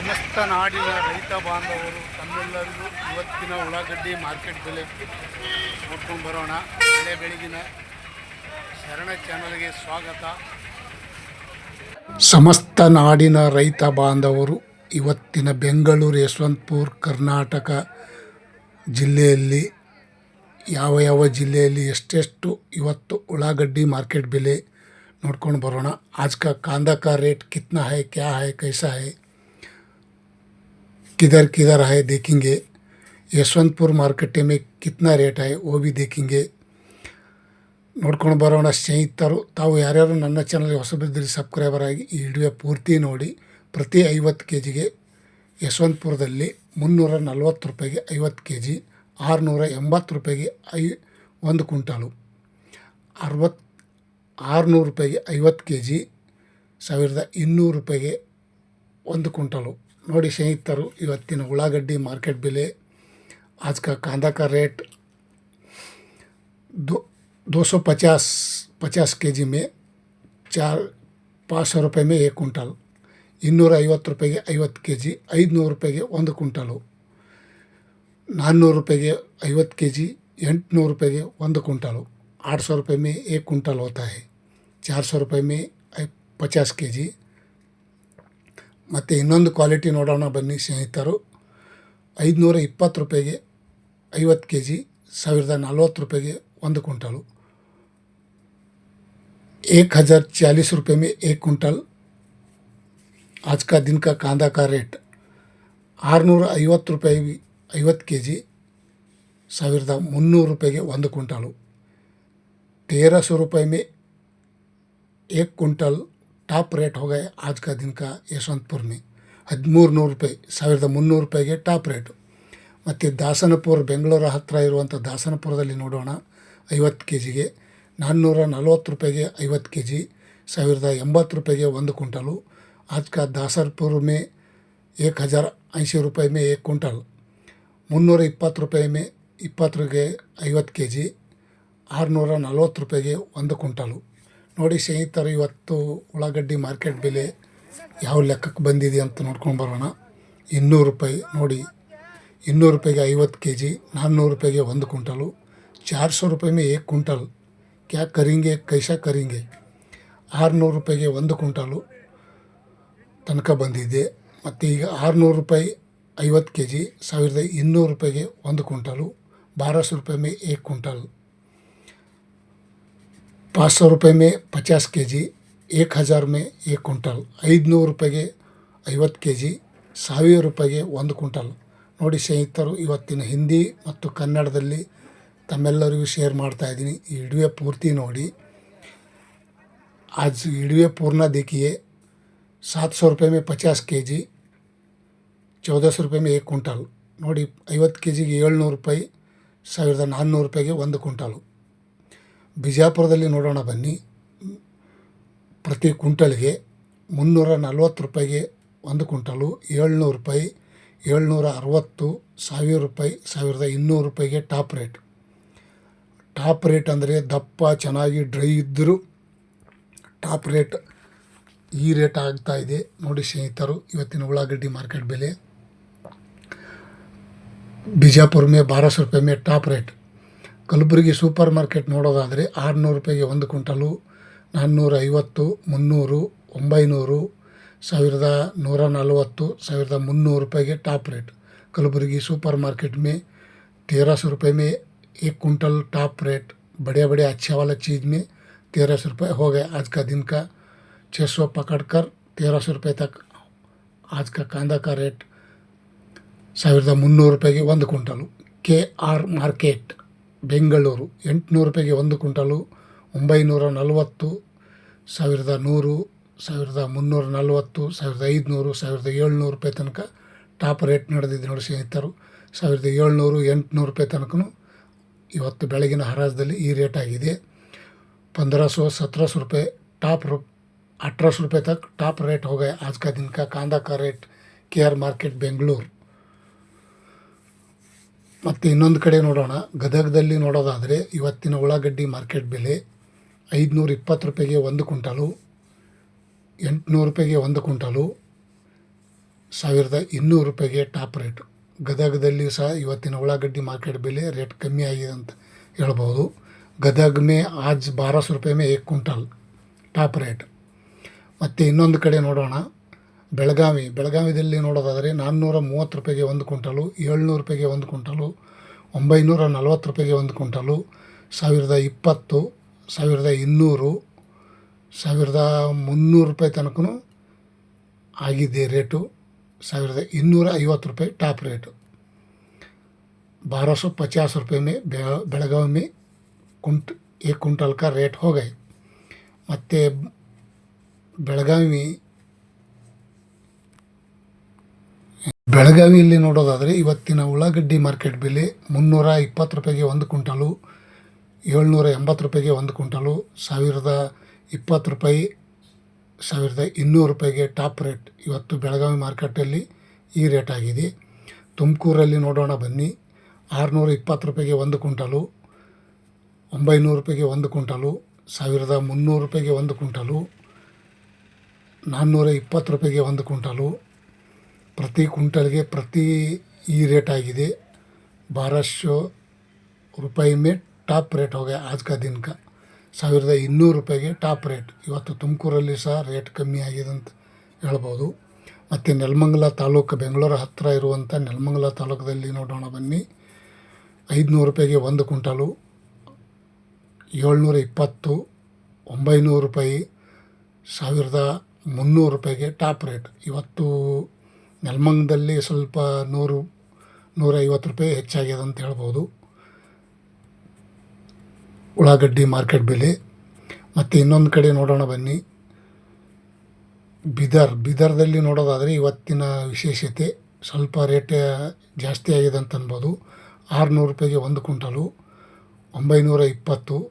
ಸಮಸ್ತ ನಾಡಿನ ರೈತ ಬಾಂಧವರು ತಮ್ಮೆಲ್ಲರಿಗೂ ಇವತ್ತಿನ ಉಳ್ಳಾಗಡ್ಡಿ ಮಾರ್ಕೆಟ್ ಬೆಲೆ ನೋಡ್ಕೊಂಡು ಬರೋಣ. ಬೆಳಗಿನ ಶರಣ ಚಾನಲ್ಗೆ ಸ್ವಾಗತ. ಸಮಸ್ತ ನಾಡಿನ ರೈತ ಬಾಂಧವರು ಇವತ್ತಿನ ಬೆಂಗಳೂರು, ಯಶವಂತಪುರ, ಕರ್ನಾಟಕ ಜಿಲ್ಲೆಯಲ್ಲಿ ಯಾವ ಜಿಲ್ಲೆಯಲ್ಲಿ ಎಷ್ಟೆಷ್ಟು ಇವತ್ತು ಉಳ್ಳಾಗಡ್ಡಿ ಮಾರ್ಕೆಟ್ ಬೆಲೆ ನೋಡ್ಕೊಂಡು ಬರೋಣ. आज का कांदा का रेट कितना है, क्या है, कैसा है, किधर किधर है देखेंगे. यशवंतपुर मार्केट में कितना रेट है वो भी देखेंगे. ನೋಡ್ಕೊಂಡು ಬರೋಣ. ಸ್ನೇಹಿತರು, ತಾವು ಯಾರ್ಯಾರು ನನ್ನ ಚಾನಲ್ಗೆ ಹೊಸಬಿದ್ದರೆ ಸಬ್ಸ್ಕ್ರೈಬರ್ ಆಗಿ ಈ ವಿಡಿಯೋ ಪೂರ್ತಿ ನೋಡಿ. ಪ್ರತಿ 50 ಕೆ ಜಿಗೆ ಯಶವಂತಪುರದಲ್ಲಿ 340 ರೂಪಾಯಿಗೆ 50 ಕೆ ಜಿ, 680 ರೂಪಾಯಿಗೆ 1 ಕ್ವಿಂಟಾಲು, 600 ರೂಪಾಯಿಗೆ 50 ಕೆ ಜಿ, 1200 ರೂಪಾಯಿಗೆ 1 ಕ್ವಿಂಟಾಲು. ನೋಡಿ ಸ್ನೇಹಿತರು, ಇವತ್ತಿನ ಉಳ್ಳಾಗಡ್ಡಿ ಮಾರ್ಕೆಟ್ ಬೆಲೆ. आज का कांदा का रेट 250 के जी में 500 रुपये में 1 क्विंटल, 250 रुपये 50 के जी, 500 रुपये 1 क्विंटಲು, 400 रुपये 50 के जी, 800 रुपये 1 क्विंटಲು, 800 रुपये में 1 क्विंटल होता है, 400 रुपये में 50 के जी. ಮತ್ತು ಇನ್ನೊಂದು ಕ್ವಾಲಿಟಿ ನೋಡೋಣ ಬನ್ನಿ ಸ್ನೇಹಿತರು. 520 ರೂಪಾಯಿಗೆ 50 ಕೆ ಜಿ, 1040 ರೂಪಾಯಿಗೆ 1 ಕ್ವಿಂಟಲು, 1040 रुपये में 1 क्विंटल. आज का दिन का कांदा का रेट 650 ರೂಪಾಯಿ 50 के जी, 1300 ರೂಪಾಯಿಗೆ 1 ಕ್ವಿಂಟಲು, 1300 रुपये में 1 क्विंटल. टॉप रेट हो गए आज का दिन का यशवंतपुर में 1300 ರೂಪಾಯಿ, 1300 ರೂಪಾಯಿಗೆ ಟಾಪ್ ರೇಟು. ಮತ್ತು ದಾಸನಪುರ, ಬೆಂಗಳೂರು ಹತ್ತಿರ ಇರುವಂಥ ದಾಸನಪುರದಲ್ಲಿ ನೋಡೋಣ. 50 ಕೆ ಜಿಗೆ 440 ರೂಪಾಯಿಗೆ 50 के जी, 1080 ರೂಪಾಯಿಗೆ 1 क्विंटಲು. आज का दासनपुर में 1080 रुपये में 1 क्विंटल, 320 ರೂಪಾಯಿ में 20 50 के जी, 640 ರೂಪಾಯಿಗೆ 1 ಕ್ವಿಂಟಲು. ನೋಡಿ ಸ್ನೇಹಿತರು, ಇವತ್ತು ಉಳ್ಳಾಗಡ್ಡಿ ಮಾರ್ಕೆಟ್ ಬೆಲೆ ಯಾವ ಲೆಕ್ಕಕ್ಕೆ ಬಂದಿದೆ ಅಂತ ನೋಡ್ಕೊಂಡು ಬರೋಣ. 200 ರೂಪಾಯಿ ನೋಡಿ, 200 ರೂಪಾಯಿಗೆ 50 के जी, 400 ರೂಪಾಯಿಗೆ 1 ಕ್ವಿಂಟಲು, 400 रुपये में 1 क्विंटल. क्या करेंगे, कैसा करेंगे. 600 ರೂಪಾಯಿಗೆ 1 ಕ್ವಿಂಟಲು ತನಕ ಬಂದಿದೆ. ಮತ್ತು ಈಗ 600 ರೂಪಾಯಿ 50 के जी, 1200 ರೂಪಾಯಿಗೆ 1 ಕ್ವಿಂಟಲು, 1200 रुपये में 1 क्विंटल, 500 रुपये में 50 के जी, 1000 में 1 क्विंटल, 500 ರೂಪಾಯಿಗೆ 50 के जी, 1000 ರೂಪಾಯಿಗೆ 1 ಕ್ವಿಂಟಲ್. ನೋಡಿ ಸ್ನೇಹಿತರು, ಇವತ್ತಿನ ಹಿಂದಿ ಮತ್ತು ಕನ್ನಡದಲ್ಲಿ ತಮ್ಮೆಲ್ಲರಿಗೂ ಶೇರ್ ಮಾಡ್ತಾಯಿದ್ದೀನಿ. ಈ ವಿಡಿಯೋ ಪೂರ್ತಿ ನೋಡಿ. आज वीडियो पूर्ण देखिए. 700 रुपये में 50 के जी, 1400 रुपये में 1 क्विंटल. ನೋಡಿ 50 के ಜಿಗೆ 700 ರೂಪಾಯಿ, 1400 ರೂಪಾಯಿಗೆ 1 ಕ್ವಿಂಟಲು. ಬಿಜಾಪುರದಲ್ಲಿ ನೋಡೋಣ ಬನ್ನಿ. ಪ್ರತಿ ಕ್ವಿಂಟಲ್ಗೆ 340 ರೂಪಾಯಿಗೆ 1 ಕ್ವಿಂಟಲು, 700 ರೂಪಾಯಿ, 760, 1000 ರೂಪಾಯಿ, 1200 ರೂಪಾಯಿಗೆ ಟಾಪ್ ರೇಟ್. ಟಾಪ್ ರೇಟ್ ಅಂದರೆ ದಪ್ಪ ಚೆನ್ನಾಗಿ ಡ್ರೈ ಇದ್ದರೂ ಟಾಪ್ ರೇಟ್ ಈ ರೇಟ್ ಆಗ್ತಾ ಇದೆ. ನೋಡಿ ಸ್ನೇಹಿತರು, ಇವತ್ತಿನ ಉಳ್ಳಾಗಡ್ಡಿ ಮಾರ್ಕೆಟ್ ಬೆಲೆ. ಬಿಜಾಪುರ में 1200 रुपये में top rate. Kalaburagi super market ನೋಡೋದಾದರೆ 600 ರೂಪಾಯಿಗೆ 1 ಕ್ವಿಂಟಲು, 450, 300, 900, 1140, 1300 ರೂಪಾಯಿಗೆ top rate. Kalaburagi supermarket में 1300 रुपये में 1 क्विंटल टॉप रेट. बड़े अच्छा वाला चीज़ में 1300 रुपये हो गए. आज का दिन का 600 पकड़ कर 1300 रुपये तक आज का कांदा का रेट. 1300 ರೂಪಾಯಿಗೆ 1 ಕ್ವಿಂಟಲು. KR ಮಾರ್ಕೆಟ್ ಬೆಂಗಳೂರು 800 ರೂಪಾಯಿಗೆ 1 ಕ್ವಿಂಟಲು, 940, 1100, 1340, 1500, 1700 ರೂಪಾಯಿ ತನಕ ಟಾಪ್ ರೇಟ್ ನಡೆದಿದೆ. ನೋಡಿ ಸ್ನೇಹಿತರು, 1700, 800 ರೂಪಾಯಿ ತನಕ ಇವತ್ತು ಬೆಳಗಿನ ಹರಾಜದಲ್ಲಿ ಈ ರೇಟ್ ಆಗಿದೆ. 1500, 1700 रुपये टॉप, 1800 रुपये तक टॉप रेट हो गए. आज का दिन का कांदा का रेट KR ಮಾರ್ಕೆಟ್ ಬೆಂಗಳೂರು. ಮತ್ತು ಇನ್ನೊಂದು ಕಡೆ ನೋಡೋಣ. ಗದಗದಲ್ಲಿ ನೋಡೋದಾದರೆ ಇವತ್ತಿನ ಉಳ್ಳಾಗಡ್ಡಿ ಮಾರ್ಕೆಟ್ ಬೆಲೆ 520 ರೂಪಾಯಿಗೆ 1 ಕ್ವಿಂಟಲು, 800 ರೂಪಾಯಿಗೆ 1 ಕ್ವಿಂಟಲು, 1200 ರೂಪಾಯಿಗೆ ಟಾಪ್ ರೇಟ್. ಗದಗದಲ್ಲಿ ಸಹ ಇವತ್ತಿನ ಉಳ್ಳಾಗಡ್ಡಿ ಮಾರ್ಕೆಟ್ ಬೆಲೆ ರೇಟ್ ಕಮ್ಮಿ ಆಗಿದೆ ಅಂತ ಹೇಳ್ಬೋದು. ಗದಗ ಮೇ ಆಜ್ 1200 ರೂಪಾಯಿ ಮೇ 1 ಕ್ವಿಂಟಲ್ ಟಾಪ್ ರೇಟ್. ಮತ್ತು ಇನ್ನೊಂದು ಕಡೆ ನೋಡೋಣ, ಬೆಳಗಾವಿದಲ್ಲಿ ನೋಡೋದಾದರೆ 430 ರೂಪಾಯಿಗೆ 1 ಕ್ವಿಂಟಲು, 700 ರೂಪಾಯಿಗೆ 1 ಕ್ವಿಂಟಲು, 940 ರೂಪಾಯಿಗೆ 1 ಕ್ವಿಂಟಲು, 1020, 1200, 1300 ರೂಪಾಯಿ ತನಕನೂ ಆಗಿದೆ ರೇಟು. 1250 ರೂಪಾಯಿ ಟಾಪ್ ರೇಟು. 1250 रुपये में बेळगावी में 1 क्विंटल का रेट हो गए. ಮತ್ತು ಬೆಳಗಾವಿಯಲ್ಲಿ ನೋಡೋದಾದರೆ ಇವತ್ತಿನ ಉಳ್ಳಾಗಡ್ಡಿ ಮಾರ್ಕೆಟ್ ಬೆಲೆ 320 ರೂಪಾಯಿಗೆ 1 ಕ್ವಿಂಟಲು, 780 ರೂಪಾಯಿಗೆ 1 ಕ್ವಿಂಟಲು, 1020 ರೂಪಾಯಿ, 1200 ರೂಪಾಯಿಗೆ ಟಾಪ್ ರೇಟ್ ಇವತ್ತು ಬೆಳಗಾವಿ ಮಾರ್ಕೆಟಲ್ಲಿ ಈ ರೇಟ್ ಆಗಿದೆ. ತುಮಕೂರಲ್ಲಿ ನೋಡೋಣ ಬನ್ನಿ, 620 ರೂಪಾಯಿಗೆ 1 ಕ್ವಿಂಟಲು, 900 ರೂಪಾಯಿಗೆ 1 ಕ್ವಿಂಟಲು, 1300 ರೂಪಾಯಿಗೆ 1 ಕ್ವಿಂಟಲು, 420 ರೂಪಾಯಿಗೆ 1 ಕ್ವಿಂಟಲು. ಪ್ರತಿ ಕ್ವಿಂಟಲ್ಗೆ ಈ ರೇಟ್ ಆಗಿದೆ. 1200 ರೂಪಾಯಿ ಮೇ ಟಾಪ್ ರೇಟ್ ಹೋಗ ಆಜ್ ಕಾ ದಿನ ಕಾ. 1200 ರೂಪಾಯಿಗೆ ಟಾಪ್ ರೇಟ್. ಇವತ್ತು ತುಮಕೂರಲ್ಲಿ ಸಹ ರೇಟ್ ಕಮ್ಮಿ ಆಗಿದೆ ಅಂತ ಹೇಳ್ಬೋದು. ಮತ್ತು ನೆಲಮಂಗಲ ತಾಲೂಕು, ಬೆಂಗಳೂರು ಹತ್ತಿರ ಇರುವಂಥ ನೆಲಮಂಗಲ ತಾಲೂಕದಲ್ಲಿ ನೋಡೋಣ ಬನ್ನಿ, 500 ರೂಪಾಯಿಗೆ 1 ಕ್ವಿಂಟಲು, 720, 900 ರೂಪಾಯಿ, 1300 ರೂಪಾಯಿಗೆ ಟಾಪ್ ರೇಟ್. ಇವತ್ತು ನೆಲಮಂಗಲದಲ್ಲಿ ಸ್ವಲ್ಪ 100-150 ರೂಪಾಯಿ ಹೆಚ್ಚಾಗ್ಯದ ಅಂತ ಹೇಳ್ಬೋದು ಉಳ್ಳಾಗಡ್ಡಿ ಮಾರ್ಕೆಟ್ ಬೆಲೆ. ಮತ್ತು ಇನ್ನೊಂದು ಕಡೆ ನೋಡೋಣ ಬನ್ನಿ, ಬೀದರ್ದಲ್ಲಿ ನೋಡೋದಾದರೆ ಇವತ್ತಿನ ವಿಶೇಷತೆ ಸ್ವಲ್ಪ ರೇಟ್ ಜಾಸ್ತಿ ಆಗಿದೆ ಅಂತ ಅನ್ಬೋದು. 600 ರೂಪಾಯಿಗೆ 1 ಕ್ವಿಂಟಲು, 920,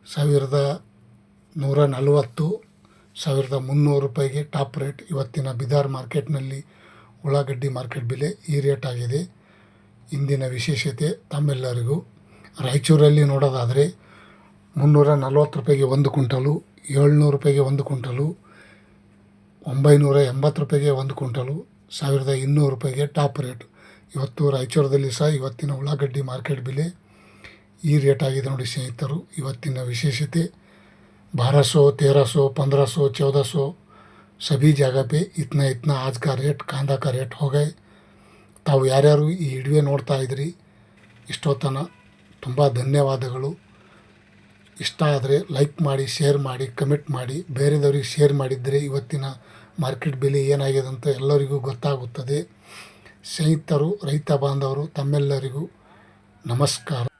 1140, 1300 ರೂಪಾಯಿಗೆ ಟಾಪ್ ರೇಟ್. ಇವತ್ತಿನ ಬೀದರ್ ಮಾರ್ಕೆಟ್ನಲ್ಲಿ ಉಳ್ಳಾಗಡ್ಡಿ ಮಾರ್ಕೆಟ್ ಬೆಲೆ ಈ ರೇಟ್ ಆಗಿದೆ. ಇಂದಿನ ವಿಶೇಷತೆ ತಮ್ಮೆಲ್ಲರಿಗೂ. ರಾಯಚೂರಲ್ಲಿ ನೋಡೋದಾದರೆ 340 ರೂಪಾಯಿಗೆ 1 ಕ್ವಿಂಟಲು, 700 ರೂಪಾಯಿಗೆ 1 ಕ್ವಿಂಟಲು, 980 ರೂಪಾಯಿಗೆ 1 ಕ್ವಿಂಟಲು, 1200 ರೂಪಾಯಿಗೆ ಟಾಪ್ ರೇಟ್. ಇವತ್ತು ರಾಯಚೂರದಲ್ಲಿ ಸಹ ಇವತ್ತಿನ ಉಳ್ಳಾಗಡ್ಡಿ ಮಾರ್ಕೆಟ್ ಬೆಲೆ ಈ ರೇಟ್ ಆಗಿದೆ ನೋಡಿ ಸ್ನೇಹಿತರು. ಇವತ್ತಿನ ವಿಶೇಷತೆ 1200, 1300, 1500, 1400 सभी जगह पे इतना आज का रेट कांदा का रेट हो गए. ತಾವು ಯಾರ್ಯಾರು ಈ ವಿಡಿಯೋ ನೋಡ್ತಾ ಇದ್ರಿ ಇಷ್ಟೊತ್ತನ ತುಂಬ ಧನ್ಯವಾದಗಳು. ಇಷ್ಟ ಆದರೆ ಲೈಕ್ ಮಾಡಿ, ಶೇರ್ ಮಾಡಿ, ಕಮೆಂಟ್ ಮಾಡಿ. ಬೇರೆದವ್ರಿಗೆ ಶೇರ್ ಮಾಡಿದರೆ ಇವತ್ತಿನ ಮಾರ್ಕೆಟ್ ಬೆಲೆ ಏನಾಗಿದೆ ಅಂತ ಎಲ್ಲರಿಗೂ ಗೊತ್ತಾಗುತ್ತದೆ. ಸ್ನೇಹಿತರು, ರೈತ ಬಾಂಧವರು ತಮ್ಮೆಲ್ಲರಿಗೂ ನಮಸ್ಕಾರ.